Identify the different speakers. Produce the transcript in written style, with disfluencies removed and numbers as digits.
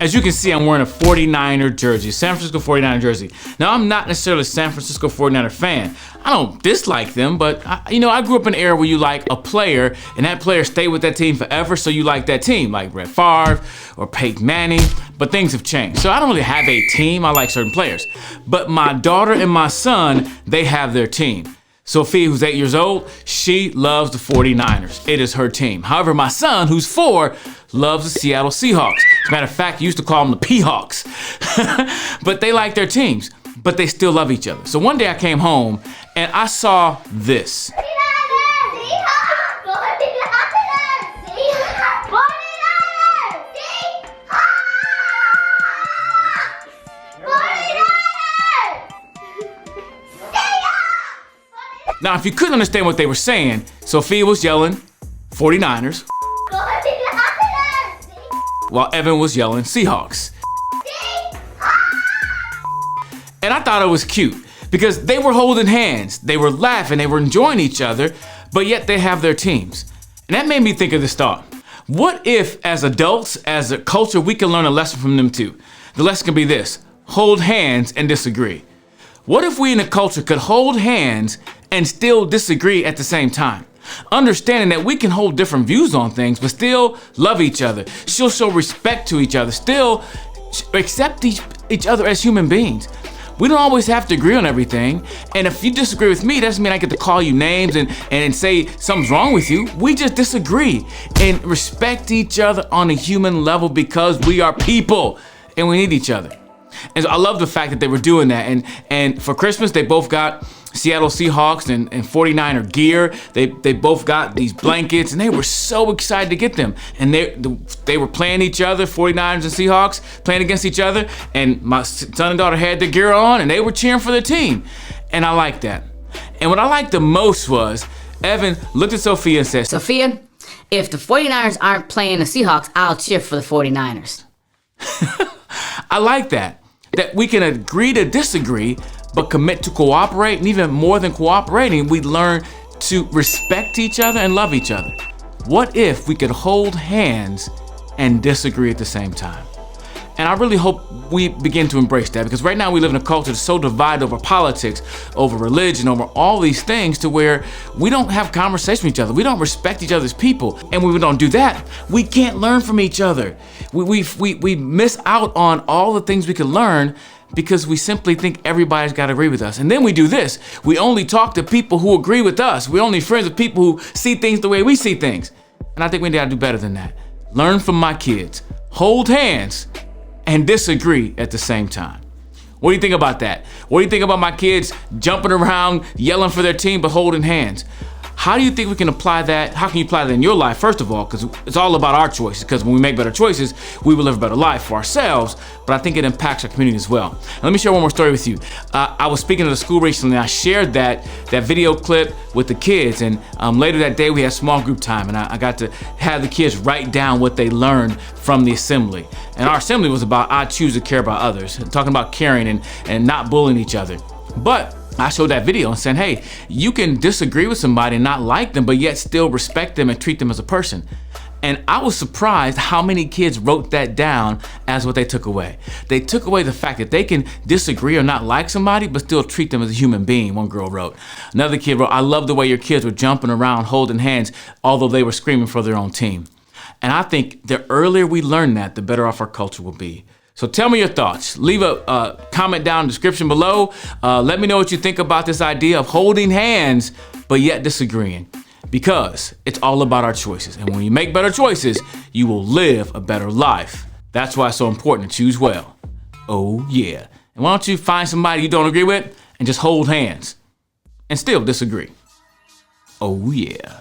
Speaker 1: As you can see, I'm wearing a 49er jersey, San Francisco 49er jersey. Now, I'm not necessarily a San Francisco 49er fan. I don't dislike them, but I grew up in an era where you like a player, and that player stayed with that team forever, so you like that team, like Brett Favre or Peyton Manning, but things have changed. So I don't really have a team, I like certain players. But my daughter and my son, they have their team. Sophia, who's 8 years old, she loves the 49ers. It is her team. However, my son, who's 4, loves the Seattle Seahawks. As a matter of fact, he used to call them the P-Hawks. But they like their teams, but they still love each other. So one day I came home and I saw this. Now, if you couldn't understand what they were saying, Sophia was yelling 49ers, while Evan was yelling Seahawks. And I thought it was cute because they were holding hands, they were laughing, they were enjoying each other, but yet they have their teams. And that made me think of this thought. What if, as adults, as a culture, we can learn a lesson from them too? The lesson can be this: hold hands and disagree. What if we in a culture could hold hands and still disagree at the same time? Understanding that we can hold different views on things, but still love each other, still show respect to each other, still accept each other as human beings. We don't always have to agree on everything. And if you disagree with me, that doesn't mean I get to call you names and say something's wrong with you. We just disagree and respect each other on a human level because we are people and we need each other. And so I love the fact that they were doing that. And for Christmas, they both got Seattle Seahawks and 49er gear. They both got these blankets, and they were so excited to get them. And they were playing each other, 49ers and Seahawks, playing against each other. And my son and daughter had their gear on, and they were cheering for their team. And I liked that. And what I liked the most was Evan looked at Sophia and said,
Speaker 2: Sophia, if the 49ers aren't playing the Seahawks, I'll cheer for the 49ers.
Speaker 1: I like that we can agree to disagree, but commit to cooperate, and even more than cooperating, we learn to respect each other and love each other. What if we could hold hands and disagree at the same time? And I really hope we begin to embrace that, because right now we live in a culture that's so divided over politics, over religion, over all these things, to where we don't have conversation with each other. We don't respect each other's people. And when we don't do that, we can't learn from each other. We miss out on all the things we can learn because we simply think everybody's got to agree with us. And then we do this. We only talk to people who agree with us. We're only friends with people who see things the way we see things. And I think we got to do better than that. Learn from my kids. Hold hands and disagree at the same time. What do you think about that? What do you think about my kids jumping around, yelling for their team, but holding hands? How do you think we can apply that? How can you apply that in your life, first of all? Because it's all about our choices. Because when we make better choices, we will live a better life for ourselves, but I think it impacts our community as well. And let me share one more story with you. I was speaking at a school recently, and I shared that video clip with the kids, and later that day we had small group time, and I got to have the kids write down what they learned from the assembly. And our assembly was about I choose to care about others, talking about caring and not bullying each other. But I showed that video and said, hey, you can disagree with somebody and not like them, but yet still respect them and treat them as a person. And I was surprised how many kids wrote that down as what they took away. They took away the fact that they can disagree or not like somebody, but still treat them as a human being, one girl wrote. Another kid wrote, I love the way your kids were jumping around, holding hands, although they were screaming for their own team. And I think the earlier we learn that, the better off our culture will be. So tell me your thoughts. Leave a comment down in the description below. Let me know what you think about this idea of holding hands, but yet disagreeing. Because it's all about our choices. And when you make better choices, you will live a better life. That's why it's so important to choose well. Oh yeah. And why don't you find somebody you don't agree with and just hold hands and still disagree. Oh yeah.